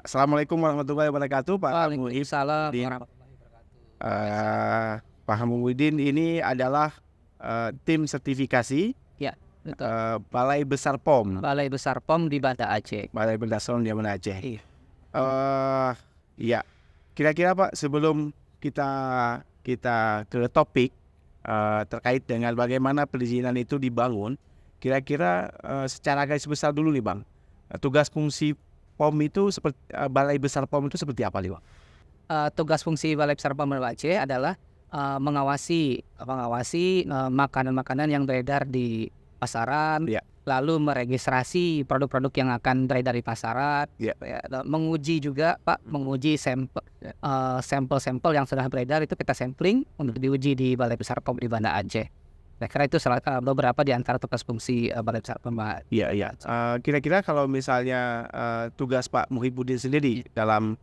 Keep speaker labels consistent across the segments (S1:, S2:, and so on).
S1: Assalamualaikum warahmatullahi wabarakatuh, Pak
S2: Waalaikumsalam
S1: Muhyiddin.
S2: warahmatullahi wabarakatuh.
S1: Pak Muhyiddin ini adalah tim sertifikasi
S2: Ya, betul.
S1: Balai Besar POM,
S2: Balai Besar POM di Banda Aceh.
S1: Balai Besar POM di Banda Aceh.
S2: Iya.
S1: Ya, kira-kira Pak, sebelum kita ke topik terkait dengan bagaimana perizinan itu dibangun, kira-kira secara garis besar dulu nih Bang, tugas fungsi POM itu seperti Balai Besar POM itu seperti apa nih Bang?
S2: Tugas fungsi Balai Besar POM Banda Aceh adalah mengawasi makanan-makanan yang beredar di pasaran,
S1: Ya.
S2: lalu meregistrasi produk-produk yang akan beredar di pasaran,
S1: Ya.
S2: menguji juga Pak, menguji sampel-sampel yang sudah beredar itu kita sampling untuk diuji di Balai Besar POM di Banda Aceh. Saya kira itu beberapa di antara tugas fungsi Balai Besar POM.
S1: Iya. Kira-kira kalau misalnya tugas Pak Muhyiddin sendiri dalam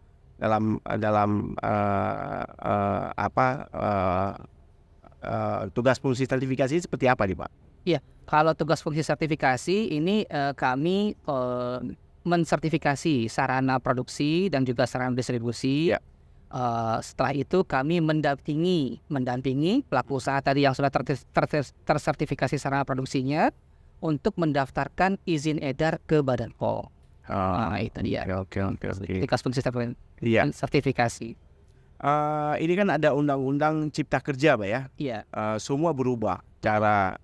S1: tugas fungsi sertifikasi seperti apa nih Pak?
S2: Iya, kalau tugas fungsi sertifikasi ini kami mensertifikasi sarana produksi dan juga sarana distribusi.
S1: Ya.
S2: Setelah itu kami mendampingi pelaku usaha tadi yang sudah tersertifikasi sarana produksinya untuk mendaftarkan izin edar ke Badan POM. Itu dia.
S1: Oke.
S2: Tugas fungsi
S1: Iya.
S2: sertifikasi.
S1: Ini kan ada undang-undang Cipta Kerja, Pak ya.
S2: Iya.
S1: Semua berubah. Cara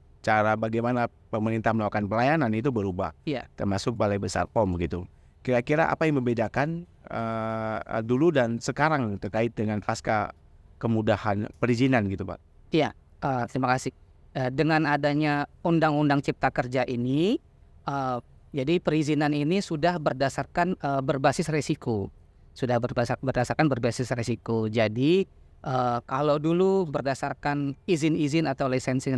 S1: bagaimana pemerintah melakukan pelayanan itu berubah.
S2: Iya.
S1: Termasuk Balai Besar POM gitu. Kira-kira apa yang membedakan dulu dan sekarang terkait dengan pasca kemudahan perizinan gitu, Pak?
S2: Iya, terima kasih. Dengan adanya Undang-Undang Cipta Kerja ini, jadi perizinan ini sudah berdasarkan berbasis resiko. Sudah berdasarkan berbasis resiko. Jadi kalau dulu berdasarkan izin-izin atau lisensi,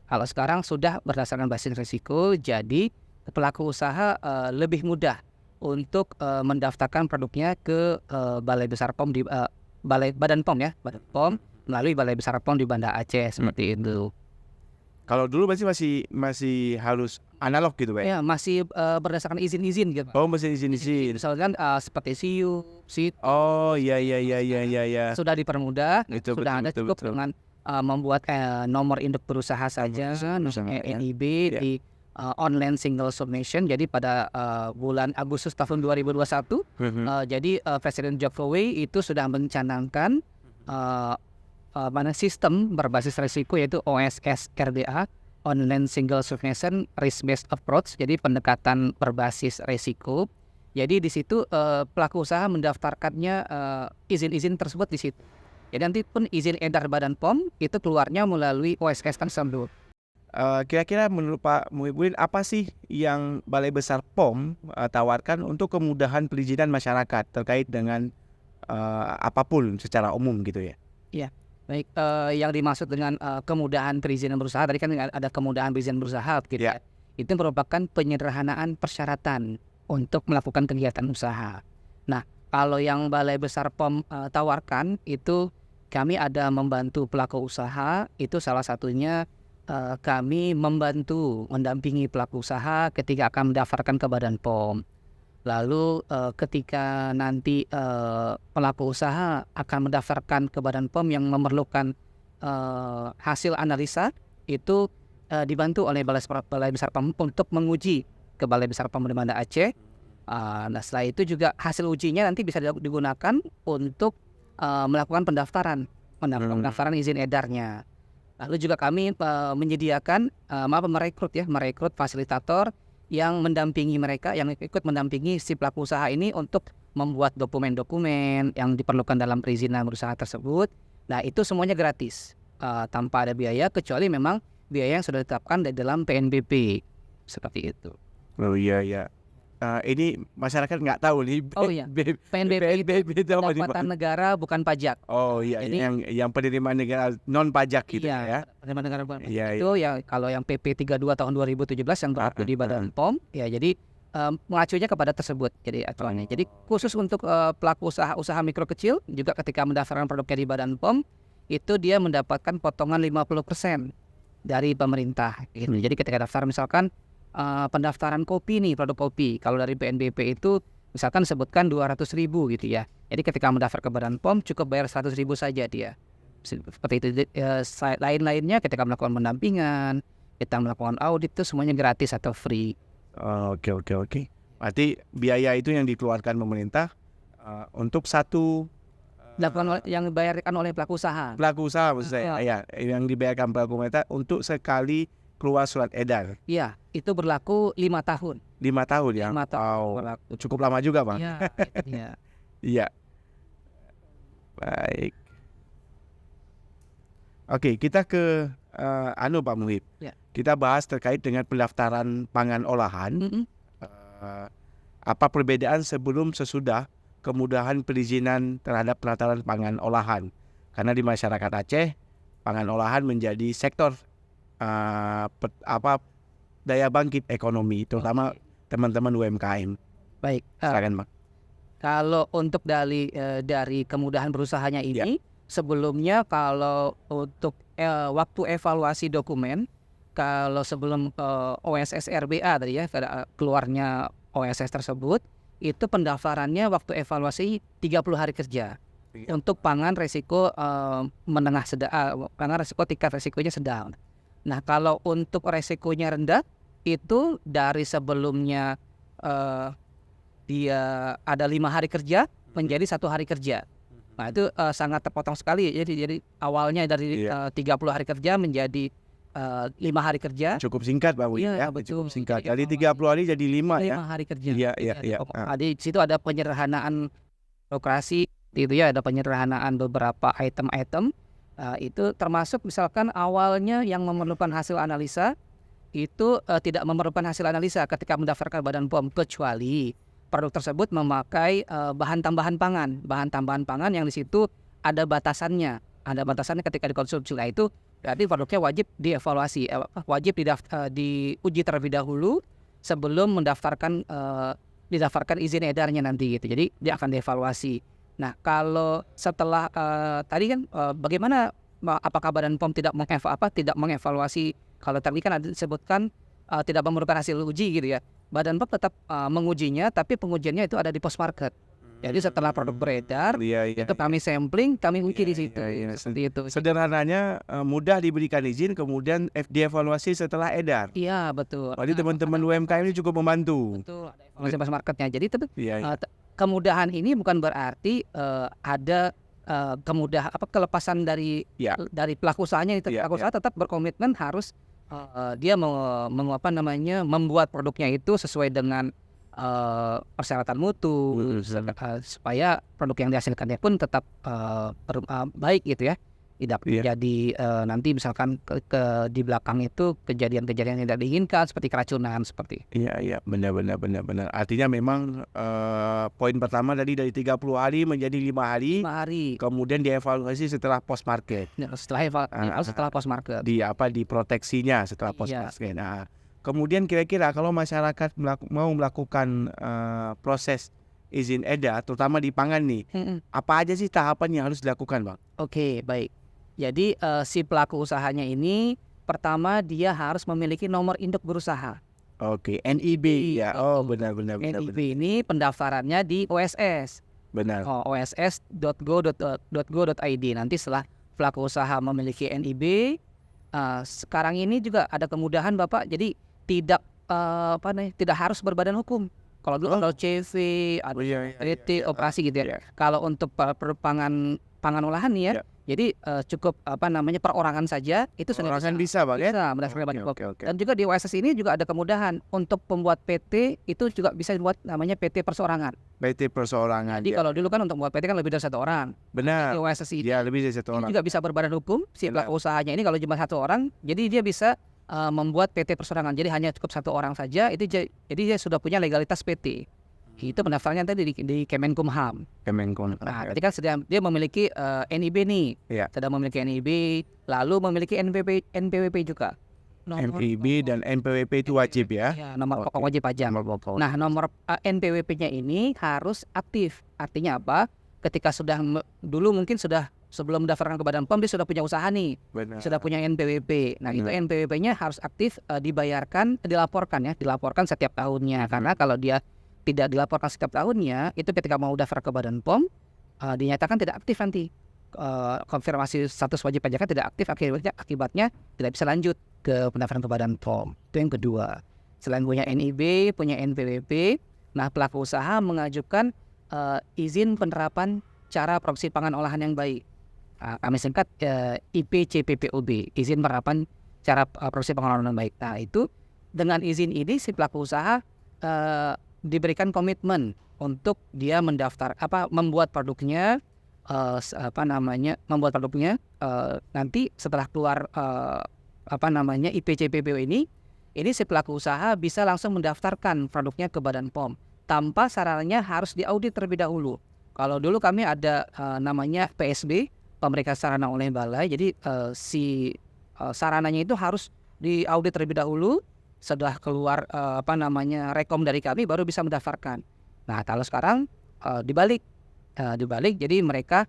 S2: kalau sekarang sudah berdasarkan basis resiko. Jadi pelaku usaha lebih mudah untuk mendaftarkan produknya ke Balai Besar POM di Badan POM ya, Badan POM melalui Balai Besar POM di Banda Aceh seperti itu.
S1: Kalau dulu masih harus analog gitu, Pak?
S2: Ya, masih berdasarkan izin-izin gitu.
S1: Oh, masih izin.
S2: Misalkan seperti SIU,
S1: Oh, iya.
S2: sudah dipermudah,
S1: Itu
S2: sudah ada cukup
S1: betul.
S2: dengan membuat nomor induk berusaha saja, misalnya NIB
S1: Ya.
S2: di online single submission. Jadi pada bulan Agustus tahun 2021, jadi Presiden Jokowi itu sudah mencanangkan sistem berbasis risiko, yaitu OSS RDA, Online Single Submission Risk Based Approach. Jadi pendekatan berbasis risiko. Jadi di situ pelaku usaha mendaftarkannya izin-izin tersebut di situ. Jadi nanti pun izin edar Badan POM itu keluarnya melalui OSS tersebut.
S1: Kira-kira menurut Pak Muhyiddin apa sih yang Balai Besar POM tawarkan untuk kemudahan perizinan masyarakat terkait dengan apapun secara umum gitu ya?
S2: Iya, baik. Yang dimaksud dengan kemudahan perizinan berusaha tadi kan ada kemudahan perizinan berusaha gitu ya. Itu merupakan penyederhanaan persyaratan untuk melakukan kegiatan usaha. Nah, kalau yang Balai Besar POM tawarkan itu kami ada membantu pelaku usaha, itu salah satunya kami mendampingi pelaku usaha ketika akan mendaftarkan ke Badan POM. Lalu ketika nanti pelaku usaha akan mendaftarkan ke Badan POM yang memerlukan hasil analisa, itu dibantu oleh Balai Besar POM untuk menguji ke Balai Besar POM di Banda Aceh. Nah, setelah itu juga hasil ujinya nanti bisa digunakan untuk melakukan pendaftaran izin edarnya. Lalu juga kami menyediakan merekrut fasilitator yang mendampingi mereka, yang ikut mendampingi si pelaku usaha ini untuk membuat dokumen-dokumen yang diperlukan dalam perizinan berusaha tersebut. Nah, itu semuanya gratis, tanpa ada biaya, kecuali memang biaya yang sudah ditetapkan di dalam PNBP seperti itu.
S1: Oh iya. Ini masyarakat nggak tahu nih.
S2: Oh iya, PNBP itu pendapatan negara bukan pajak.
S1: Oh iya,
S2: Jadi,
S1: yang penerimaan negara non pajak gitu ya.
S2: Penerimaan negara bukan pajak.
S1: Iya.
S2: Itu ya kalau yang PP 32 tahun 2017 yang berlaku di Badan POM ya, jadi mengacunya kepada tersebut jadi aturannya. Jadi khusus untuk pelaku usaha mikro kecil juga ketika mendaftarkan produknya di Badan POM itu dia mendapatkan potongan 50% dari pemerintah gitu. Jadi ketika daftar misalkan pendaftaran kopi nih, produk kopi, kalau dari PNBP itu misalkan sebutkan 200.000 gitu ya. Jadi ketika mendaftar ke Badan POM cukup bayar 100.000 saja dia. Seperti itu. Lain-lainnya ketika melakukan pendampingan, kita melakukan audit itu semuanya gratis atau free.
S1: Oke. Berarti biaya itu yang dikeluarkan pemerintah untuk satu
S2: Yang dibayarkan oleh pelaku usaha.
S1: Pelaku usaha maksud saya. Ya, yang dibayarkan pelaku pemerintah untuk sekali keluar surat edar.
S2: Iya, itu berlaku 5 tahun.
S1: 5 tahun ya.
S2: 5 tahun
S1: berlaku. Cukup lama juga, Bang.
S2: Iya, iya.
S1: Iya. Baik. Oke, kita ke Pak Muhib.
S2: Ya.
S1: Kita bahas terkait dengan pendaftaran pangan olahan. Apa perbedaan sebelum sesudah kemudahan perizinan terhadap pendaftaran pangan olahan? Karena di masyarakat Aceh, pangan olahan menjadi sektor daya bangkit ekonomi, terutama teman-teman UMKM.
S2: Baik.
S1: Silakan, Bang.
S2: Kalau untuk dari kemudahan berusahanya ini, sebelumnya kalau untuk waktu evaluasi dokumen, kalau sebelum OSS RBA tadi ya, keluarnya OSS tersebut, itu pendaftarannya waktu evaluasi 30 hari kerja. Untuk pangan resiko menengah sedang, pangan resiko tingkat resikonya sedang. Nah, kalau untuk resikonya rendah, itu dari sebelumnya dia ada 5 hari kerja menjadi 1 hari kerja. Nah, itu sangat terpotong sekali. Jadi awalnya dari 30 hari kerja menjadi 5 hari kerja.
S1: Cukup singkat, Pak Wi.
S2: Iya,
S1: Ya,
S2: betul.
S1: cukup singkat. Dari 30 hari jadi 5 ya.
S2: 5 hari kerja.
S1: Iya.
S2: Jadi di situ ada penyederhanaan birokrasi, itu ya, ada penyederhanaan beberapa item-item. Itu termasuk misalkan awalnya yang memerlukan hasil analisa itu tidak memerlukan hasil analisa ketika mendaftarkan Badan POM, kecuali produk tersebut memakai bahan tambahan pangan yang di situ ada batasannya ketika dikonsumsi. Nah, itu berarti produknya wajib dievaluasi, wajib diuji terlebih dahulu sebelum didaftarkan izin edarnya nanti gitu. Jadi dia akan dievaluasi. Nah, kalau setelah tadi kan bagaimana, apakah Badan POM tidak mengevaluasi? Kalau tadi kan ada disebutkan tidak memerlukan hasil uji gitu ya. Badan POM tetap mengujinya, tapi pengujiannya itu ada di post market. Jadi setelah produk beredar, itu kami sampling, kami uji di situ. Seperti itu.
S1: Sederhananya mudah diberikan izin, kemudian dievaluasi setelah edar.
S2: Iya, betul.
S1: Jadi teman-teman UMKM ini cukup membantu.
S2: Betul, ada evaluasi post marketnya. Jadi kemudahan ini bukan berarti ada kelepasan dari pelaku usahanya. Pelaku usaha tetap berkomitmen harus dia membuat produknya itu sesuai dengan persyaratan mutu, supaya produk yang dihasilkannya pun tetap baik gitu ya. Tidak jadi nanti misalkan di belakang itu kejadian-kejadian yang tidak diinginkan seperti keracunan seperti.
S1: Iya, benar. Artinya memang poin pertama tadi dari 30 hari menjadi 5 hari.
S2: 5 hari.
S1: Kemudian dievaluasi setelah post market.
S2: Setelah post market.
S1: Diproteksinya setelah post market. Nah, kemudian kira-kira kalau masyarakat mau melakukan proses izin edar, terutama di pangan nih, apa aja sih tahapan yang harus dilakukan, Bang?
S2: Oke, baik. Jadi si pelaku usahanya ini pertama dia harus memiliki nomor induk berusaha.
S1: Oke, NIB ya. Oh, benar.
S2: NIB ini pendaftarannya di OSS.
S1: Benar.
S2: oss.go.id. Nanti setelah pelaku usaha memiliki NIB, sekarang ini juga ada kemudahan, Bapak. Jadi tidak harus berbadan hukum. Kalau dulu kalau CV, PT, operasi gitu ya. Kalau untuk pangan olahan nih ya. Jadi cukup perorangan saja itu sudah
S1: bisa, Bang, ya?
S2: Bisa mendaftarkan Badan POM. Dan juga di OSS ini juga ada kemudahan untuk pembuat PT itu juga bisa dibuat namanya PT perseorangan.
S1: PT perseorangan.
S2: Jadi kalau dulu kan untuk membuat PT kan lebih dari 1 orang.
S1: Benar.
S2: Di OSS ini
S1: lebih dari 1 orang.
S2: Juga bisa berbadan hukum si pelaku usahanya ini kalau cuma 1 orang, jadi dia bisa membuat PT perseorangan. Jadi hanya cukup 1 orang saja jadi dia sudah punya legalitas PT. Itu pendaftarannya tadi di Kemenkumham. Nah, tadi kan dia memiliki NIB nih. Sudah memiliki NIB, lalu memiliki NPWP juga.
S1: NIB dan NPWP itu wajib ya?
S2: Ya, nomor pokok wajib pajak. Nah, nomor NPWP-nya ini harus aktif. Artinya apa? Ketika dulu mungkin sebelum mendaftarkan ke Badan POM dia sudah punya usaha nih.
S1: Benar.
S2: Sudah punya NPWP. Nah, itu NPWP-nya harus aktif, dilaporkan setiap tahunnya. Karena kalau dia tidak dilaporkan setiap tahunnya, itu ketika mau daftar ke Badan POM dinyatakan tidak aktif nanti. Konfirmasi status wajib pajaknya tidak aktif, akibatnya tidak bisa lanjut ke pendaftaran ke Badan POM. Itu yang kedua. Selain punya NIB, punya NPWP, nah pelaku usaha mengajukan izin penerapan cara produksi pangan olahan yang baik. Kami singkat IPCPPOB, izin penerapan cara produksi pangan olahan yang baik. Nah itu dengan izin ini si pelaku usaha diberikan komitmen untuk dia membuat produknya, nanti setelah keluar IPCPPO ini si pelaku usaha bisa langsung mendaftarkan produknya ke Badan POM tanpa sarannya harus diaudit terlebih dahulu. Kalau dulu kami ada namanya PSB, pemeriksaan sarana oleh balai. Jadi sarananya itu harus diaudit terlebih dahulu. Setelah keluar rekom dari kami baru bisa mendaftarkan. Nah, kalau sekarang dibalik. Jadi mereka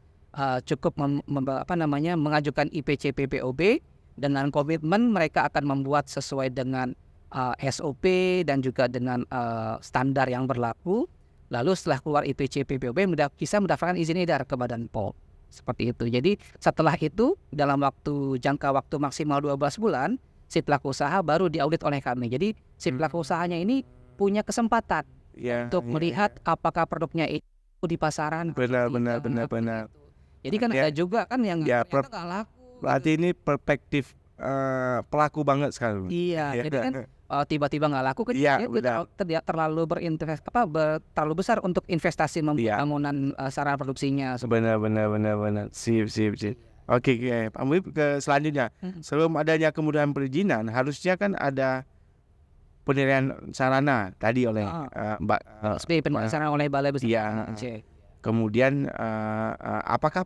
S2: cukup mengajukan IPCPPOB dengan komitmen mereka akan membuat sesuai dengan SOP dan juga dengan standar yang berlaku. Lalu setelah keluar IPCPPOB bisa mendaftarkan izin edar ke Badan POM. Seperti itu. Jadi setelah itu dalam jangka waktu maksimal 12 bulan si pelaku usaha baru diaudit oleh kami. Jadi si pelaku usahanya ini punya kesempatan untuk melihat apakah produknya itu di pasaran.
S1: Benar.
S2: Jadi kan ada juga kan yang ternyata nggak laku.
S1: Berarti ini perspektif pelaku banget sekarang.
S2: Iya, jadi kan tiba-tiba nggak laku kan terlalu terlalu besar untuk investasi pembangunan sarana produksinya.
S1: Benar. Sip. Oke, Pak Muhib ke selanjutnya. Sebelum adanya kemudahan perizinan, harusnya kan ada penilaian sarana tadi oleh Mbak
S2: penilaian sarana oleh Balai Besar.
S1: Iya. Kemudian apakah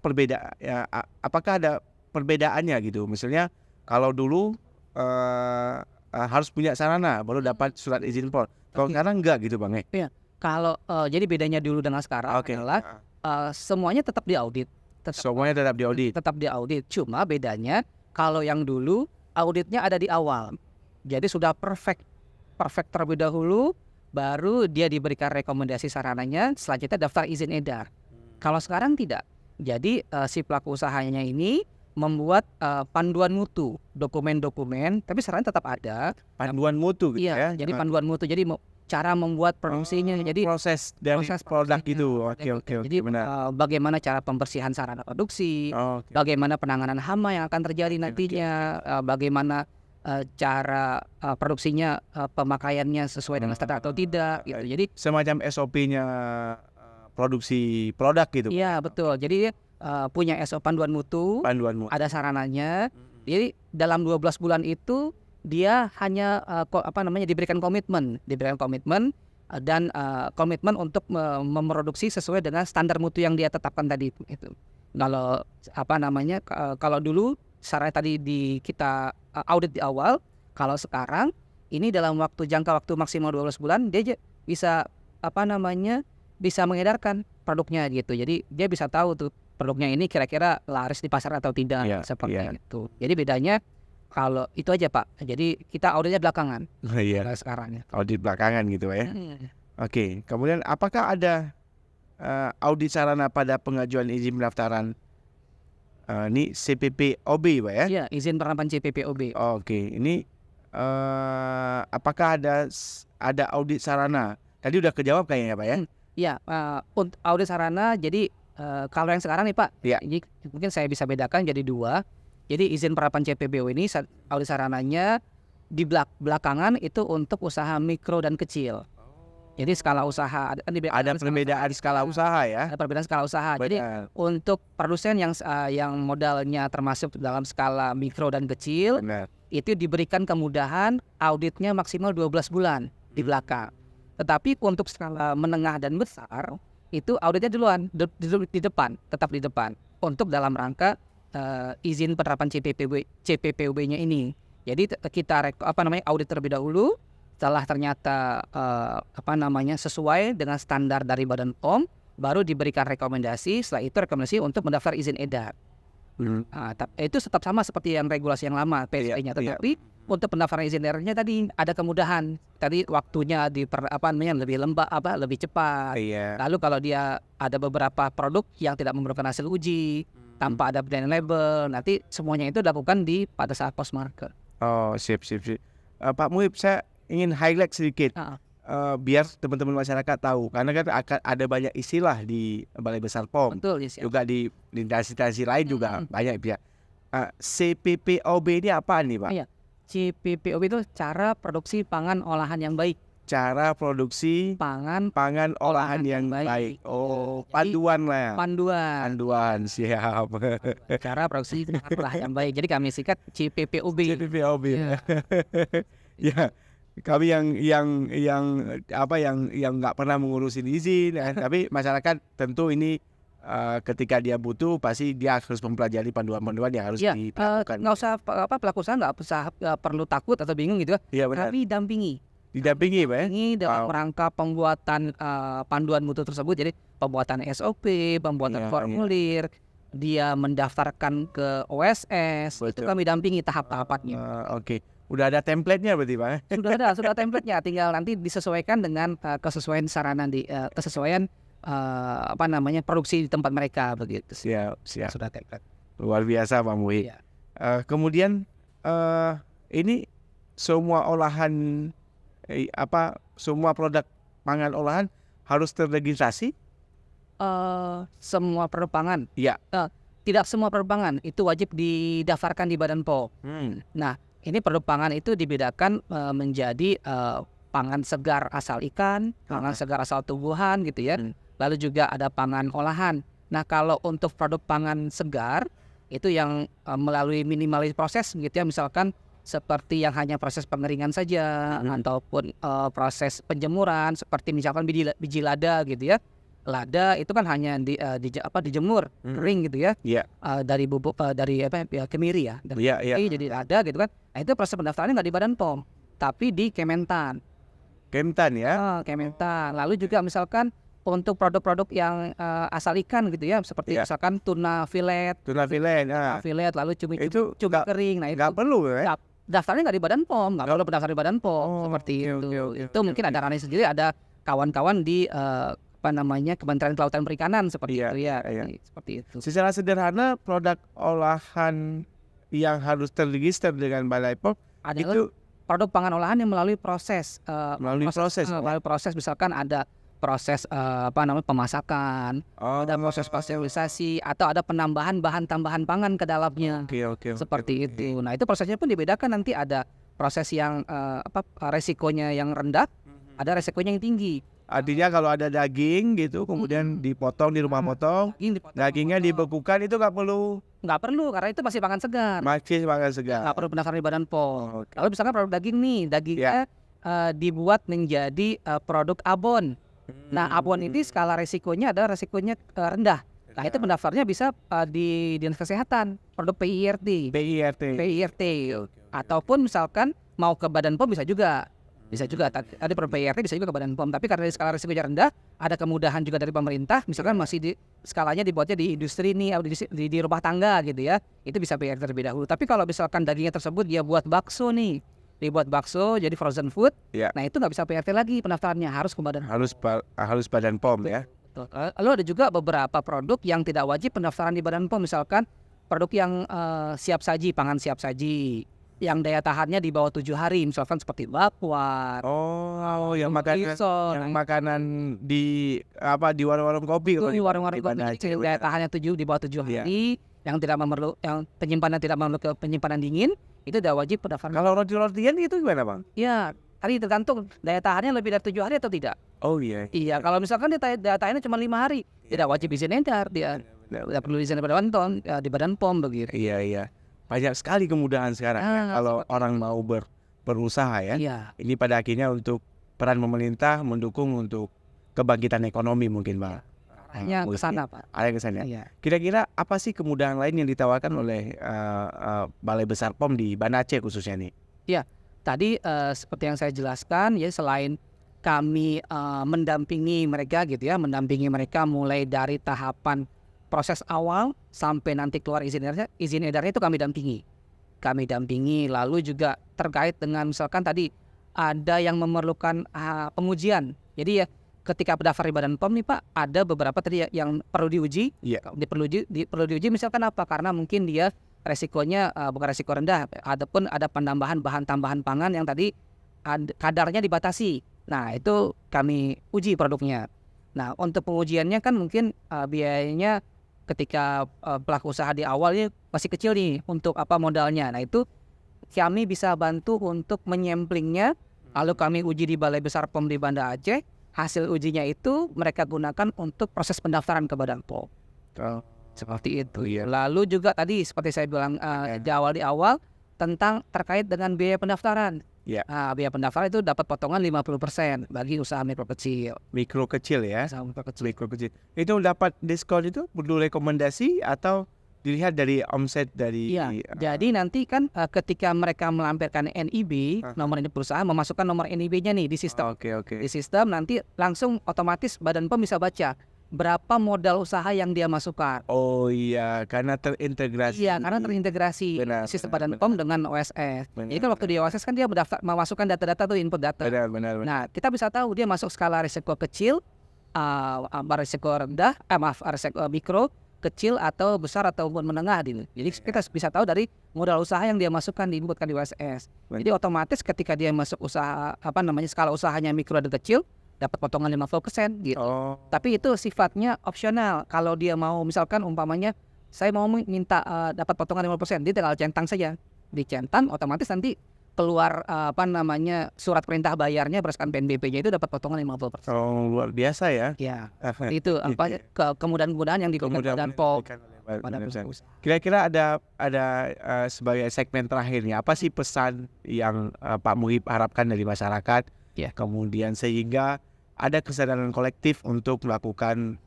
S1: ada perbedaannya gitu? Misalnya kalau dulu harus punya sarana baru dapat surat izin POM. Kalau sekarang enggak gitu, Bang.
S2: Iya. Kalau jadi bedanya dulu dengan sekarang adalah semuanya tetap diaudit.
S1: Semuanya tetap diaudit.
S2: Cuma bedanya kalau yang dulu auditnya ada di awal. Jadi sudah perfect terlebih dahulu, baru dia diberikan rekomendasi sarananya, selanjutnya daftar izin edar. Kalau sekarang tidak. Jadi si pelaku usahanya ini membuat panduan mutu, dokumen-dokumen, tapi sarannya tetap ada.
S1: Panduan mutu gitu ya.
S2: Jadi panduan mutu. Jadi cara membuat produksinya, jadi
S1: proses dari produk itu. Oke,
S2: jadi
S1: benar.
S2: Bagaimana cara pembersihan sarana produksi, bagaimana penanganan hama yang akan terjadi nantinya, bagaimana cara produksinya, pemakaiannya sesuai dengan standar atau tidak gitu. Jadi
S1: semacam SOP-nya produksi produk gitu.
S2: Iya, betul. Jadi punya SOP panduan mutu, ada sarananya. Jadi dalam 12 bulan itu dia hanya diberikan komitmen dan komitmen untuk memproduksi sesuai dengan standar mutu yang dia tetapkan tadi itu. Kalau dulu sarannya tadi kita audit di awal, kalau sekarang ini dalam jangka waktu maksimal 12 bulan dia bisa bisa mengedarkan produknya gitu. Jadi dia bisa tahu tuh produknya ini kira-kira laris di pasar atau tidak, seperti itu. Jadi bedanya kalau itu aja, Pak. Jadi kita auditnya belakangan. Sekarang ya.
S1: Audit belakangan gitu ya. Oke. Kemudian apakah ada audit sarana pada pengajuan izin pendaftaran ini CPPOB, Pak ya?
S2: Iya, izin penerapan CPPOB.
S1: Oke. Ini apakah ada audit sarana? Tadi udah kejawab kayaknya, Pak ya?
S2: Iya, audit sarana. Jadi kalau yang sekarang nih, Pak, ini mungkin saya bisa bedakan jadi dua. Jadi izin penerapan CPPO ini audit sarananya di belakangan itu untuk usaha mikro dan kecil. Jadi skala usaha ada
S1: perbedaan skala usaha ya.
S2: Ada perbedaan skala usaha. Jadi untuk produsen yang modalnya termasuk dalam skala mikro dan kecil, itu diberikan kemudahan auditnya maksimal 12 bulan di belakang. Tetapi untuk skala menengah dan besar itu auditnya duluan di depan, tetap di depan untuk dalam rangka izin penerapan CPPOB-nya ini. Jadi kita audit terlebih dahulu. Setelah ternyata sesuai dengan standar dari Badan POM, baru diberikan rekomendasi. Setelah itu rekomendasi untuk mendaftar izin edar. Itu tetap sama seperti yang regulasi yang lama PSP-nya, tetapi untuk pendaftaran izin edarnya tadi ada kemudahan. Tadi waktunya lebih cepat.
S1: Iya.
S2: Lalu kalau dia ada beberapa produk yang tidak memerlukan hasil uji, tanpa ada brand label, nanti semuanya itu dilakukan pada saat post market.
S1: Oh, sip. Pak Muhib, saya ingin highlight sedikit. Biar teman-teman masyarakat tahu, karena kan akan ada banyak istilah di Balai Besar POM.
S2: Betul, yes,
S1: juga di instansi lain juga banyak pihak. CPPOB ini apa nih Pak?
S2: Iya. CPPOB itu cara produksi pangan olahan yang baik.
S1: Cara produksi
S2: pangan
S1: olahan yang baik. Oh, panduan lah. Panduan, siap.
S2: Cara produksi pangan olahan yang baik. Jadi kami singkat CPPOB.
S1: CPPOB. Ya. Kami yang nggak pernah mengurusin izin, tapi masyarakat tentu ini ketika dia butuh pasti dia harus mempelajari panduan-panduan yang harus dilakukan.
S2: Nggak usah pelaku usaha nggak perlu takut atau bingung gitu.
S1: Iya benar.
S2: Kami didampingi
S1: Pak ya?
S2: dalam rangka pembuatan panduan mutu tersebut. Jadi pembuatan SOP, pembuatan formulir, dia mendaftarkan ke OSS. Betul. Itu kami dampingi tahap-tahapannya.
S1: Oke. Udah ada template-nya berarti Pak?
S2: Sudah template-nya, tinggal nanti disesuaikan dengan kesesuaian sarana kesesuaian produksi di tempat mereka begitu.
S1: Siap.
S2: Sudah template.
S1: Luar biasa Pak Muhib. Kemudian ini semua olahan semua produk pangan olahan harus terregistrasi?
S2: Semua produk pangan.
S1: Iya.
S2: Tidak semua produk pangan itu wajib didaftarkan di Badan POM. Nah, ini produk pangan itu dibedakan menjadi pangan segar asal ikan, pangan segar asal tumbuhan gitu ya. Lalu juga ada pangan olahan. Nah, kalau untuk produk pangan segar itu yang melalui minimalis proses gitu ya, misalkan seperti yang hanya proses pengeringan saja ataupun proses penjemuran seperti misalkan biji lada gitu ya. Lada itu kan hanya dijemur kering gitu ya. Dari bubuk kemiri ya. Jadi lada gitu kan. Nah, itu proses pendaftarannya nggak di Badan POM, tapi di Kementan.
S1: Kementan ya.
S2: Kementan. Lalu juga misalkan untuk produk-produk yang asal ikan gitu ya, seperti misalkan tuna filet, lalu cumi kering. Nah, itu
S1: nggak perlu ya.
S2: Daftarnya nggak di Badan POM, nggak perlu pendaftaran di Badan POM seperti itu. Itu mungkin ada ranahnya sendiri, ada kawan-kawan di Kementerian Kelautan Perikanan seperti itu ya. Seperti itu.
S1: Secara sederhana produk olahan yang harus terregister dengan Balai POM itu
S2: produk pangan olahan yang melalui proses.
S1: Melalui proses
S2: misalkan ada proses pemasakan, ada proses pastörisasi atau ada penambahan bahan tambahan pangan ke dalamnya. Seperti itu. Nah, itu prosesnya pun dibedakan, nanti ada proses yang resikonya yang rendah, ada resikonya yang tinggi.
S1: Artinya kalau ada daging gitu kemudian dipotong di rumah potong, dagingnya dibekukan itu nggak perlu
S2: karena itu masih pangan segar. Nggak perlu pendaftaran di Badan POM. Lalu misalkan produk dagingnya dibuat menjadi produk abon. Nah, abon ini skala resikonya adalah resikonya rendah. Nah, itu pendaftarnya bisa di Dinas Kesehatan, produk PIRT. Ataupun misalkan mau ke Badan POM bisa juga. Ada produk PIRT bisa juga ke Badan POM. Tapi karena skala risikonya rendah, ada kemudahan juga dari pemerintah. Misalkan masih skalanya dibuatnya di industri nih, di rumah tangga gitu ya. Itu bisa PIRT terlebih dahulu. Tapi kalau misalkan dagingnya tersebut dia buat bakso nih, dibuat bakso jadi frozen food. Nah, itu nggak bisa PIRT lagi pendaftarannya, harus ke Badan POM.
S1: Harus Badan POM ya.
S2: Betul. Lalu ada juga beberapa produk yang tidak wajib pendaftaran di Badan POM, misalkan produk yang pangan siap saji yang daya tahannya di bawah 7 hari, misalkan seperti bakwan.
S1: Yang makanan di warung-warung kopi.
S2: Di warung-warung kopi daya tahannya di bawah 7 hari, yang penyimpanan tidak memerlukan penyimpanan dingin, itu udah wajib pendaftaran.
S1: Kalau roti-rotian itu gimana Bang?
S2: Ya, tadi tergantung daya tahannya lebih dari 7 hari atau tidak. Iya, kalau misalkan daya tahannya cuma 5 hari, tidak wajib izin edar, dia tidak perlu izin di Badan POM begitu.
S1: Iya. Banyak sekali kemudahan sekarang kalau orang mau berusaha ya. Ini pada akhirnya untuk peran pemerintah mendukung untuk kebangkitan ekonomi mungkin Bang.
S2: Arahnya ke sana Pak.
S1: Arahnya ke sana. Kira-kira apa sih kemudahan lain yang ditawarkan oleh Balai Besar POM di Banda Aceh khususnya nih?
S2: Iya, tadi seperti yang saya jelaskan ya, selain kami mendampingi mereka mulai dari tahapan proses awal sampai nanti keluar izin edarnya itu kami dampingi. kami dampingi. Lalu juga terkait dengan misalkan tadi ada yang memerlukan pengujian. Jadi ya ketika pendaftar di Badan POM nih Pak, ada beberapa tadi yang perlu diuji. Perlu diuji misalkan apa? Karena mungkin dia resikonya bukan resiko rendah, ataupun ada penambahan bahan tambahan pangan yang tadi kadarnya dibatasi. Nah itu kami uji produknya. Nah untuk pengujiannya kan mungkin biayanya ketika pelaku usaha di awalnya masih kecil nih untuk modalnya. Nah itu kami bisa bantu untuk menyemplingnya, lalu kami uji di Balai Besar POM di Banda Aceh. Hasil ujinya itu mereka gunakan untuk proses pendaftaran ke Badan POM. Seperti itu. Lalu juga tadi seperti saya bilang di awal tentang terkait dengan biaya pendaftaran. Biaya pendaftaran itu dapat potongan 50% bagi usaha mikro kecil.
S1: Mikro kecil ya.
S2: Mikro kecil.
S1: Itu dapat diskon itu perlu rekomendasi atau dilihat dari omset dari.
S2: Jadi nanti kan ketika mereka melampirkan NIB, nomor induk perusahaan, memasukkan nomor NIB-nya nih di sistem. Di sistem nanti langsung otomatis Badan POM bisa baca berapa modal usaha yang dia masukkan.
S1: Oh iya, karena terintegrasi.
S2: Karena terintegrasi sistem Badan POM dengan OSS. Jadi kan waktu di OSS kan dia memasukkan data-data tuh, input data.
S1: Benar.
S2: Nah, kita bisa tahu dia masuk skala risiko kecil, risiko rendah, risiko mikro, kecil atau besar ataupun menengah gitu. Jadi kita bisa tahu dari modal usaha yang dia masukkan diinputkan di OSS. Jadi otomatis ketika dia masuk usaha skala usahanya mikro dan kecil, dapat potongan 50% gitu. Tapi itu sifatnya opsional. Kalau dia mau misalkan umpamanya saya mau minta dapat potongan 50%, dia tinggal centang saja. Dicentang otomatis nanti keluar surat perintah bayarnya berdasarkan PNBP-nya itu dapat potongan 50%.
S1: Luar biasa ya.
S2: Itu kemudahan-kemudahan yang digunakan Badan POM.
S1: Kira-kira ada sebagai segmen terakhirnya, apa sih pesan yang Pak Muhib harapkan dari masyarakat? Kemudian sehingga ada kesadaran kolektif untuk melakukan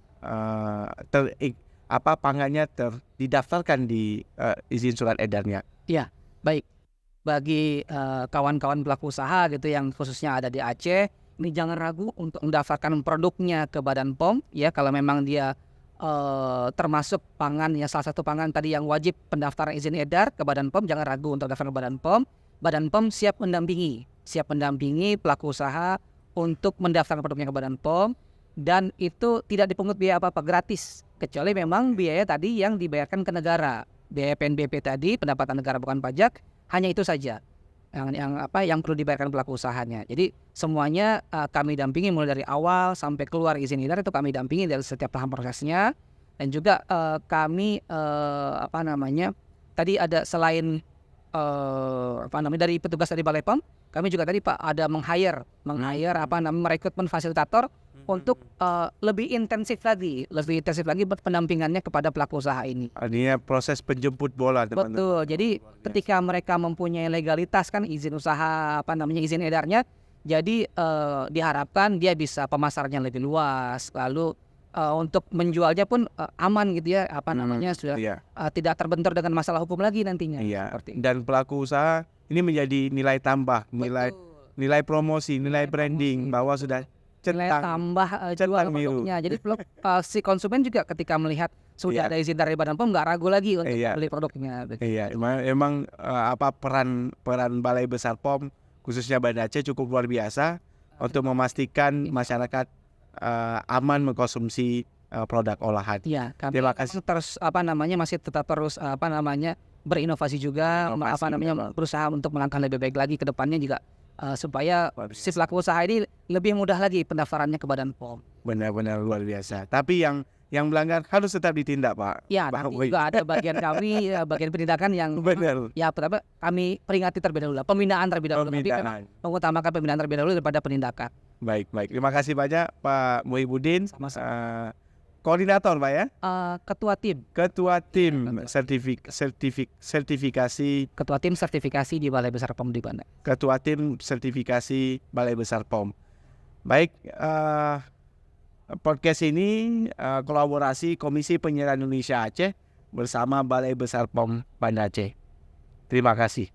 S1: pangannya didaftarkan di izin surat edarnya.
S2: Baik. Bagi kawan-kawan pelaku usaha gitu yang khususnya ada di Aceh, ini jangan ragu untuk mendaftarkan produknya ke Badan POM ya, kalau memang dia termasuk pangan ya, salah satu pangan tadi yang wajib pendaftaran izin edar ke Badan POM, jangan ragu untuk daftar ke Badan POM. Badan POM siap mendampingi pelaku usaha untuk mendaftarkan produknya ke Badan POM, dan itu tidak dipungut biaya apa-apa, gratis, kecuali memang biaya tadi yang dibayarkan ke negara, biaya PNBP tadi, pendapatan negara bukan pajak. Hanya itu saja yang perlu dibayarkan pelaku usahanya. Jadi semuanya kami dampingi mulai dari awal sampai keluar izin edar, itu kami dampingi dari setiap tahap prosesnya. Dan juga kami tadi ada selain dari petugas dari Balai POM, kami juga tadi Pak ada merekrutmen fasilitator untuk lebih intensif lagi pendampingannya kepada pelaku usaha ini.
S1: Artinya proses penjemput bola, teman-teman.
S2: Betul. Jadi ketika mereka mempunyai legalitas kan izin usaha izin edarnya, jadi diharapkan dia bisa pemasarannya lebih luas, lalu untuk menjualnya pun aman gitu ya, sudah tidak terbentur dengan masalah hukum lagi nantinya.
S1: Dan pelaku usaha ini menjadi nilai tambah, nilai promosi, nilai branding bahwa sudah
S2: nilai tambah jual produknya. Jadi si konsumen juga ketika melihat sudah ada izin dari Badan POM nggak ragu lagi untuk beli produknya.
S1: Memang peran Balai Besar POM khususnya Banda Aceh cukup luar biasa untuk memastikan masyarakat aman mengkonsumsi produk olahan.
S2: Terima kasih. Terus masih tetap terus berinovasi juga, berusaha untuk melangkah lebih baik lagi ke depannya juga. Supaya si pelaku usaha ini lebih mudah lagi pendaftarannya ke Badan POM.
S1: Benar-benar luar biasa. Tapi yang melanggar harus tetap ditindak, Pak.
S2: Nanti juga ada bagian kami, bagian penindakan yang pertama kami peringati terlebih dahulu, pembinaan terlebih dahulu. Tapi mengutamakan pembinaan terlebih dahulu daripada penindakan.
S1: Baik. Terima kasih banyak Pak Muhibudin. Koordinator Pak ya? Ketua tim sertifikasi.
S2: Ketua tim sertifikasi di Balai Besar POM di Banda.
S1: Ketua tim sertifikasi Balai Besar POM. Baik, podcast ini kolaborasi Komisi Penyiaran Indonesia Aceh bersama Balai Besar POM Banda Aceh. Terima kasih.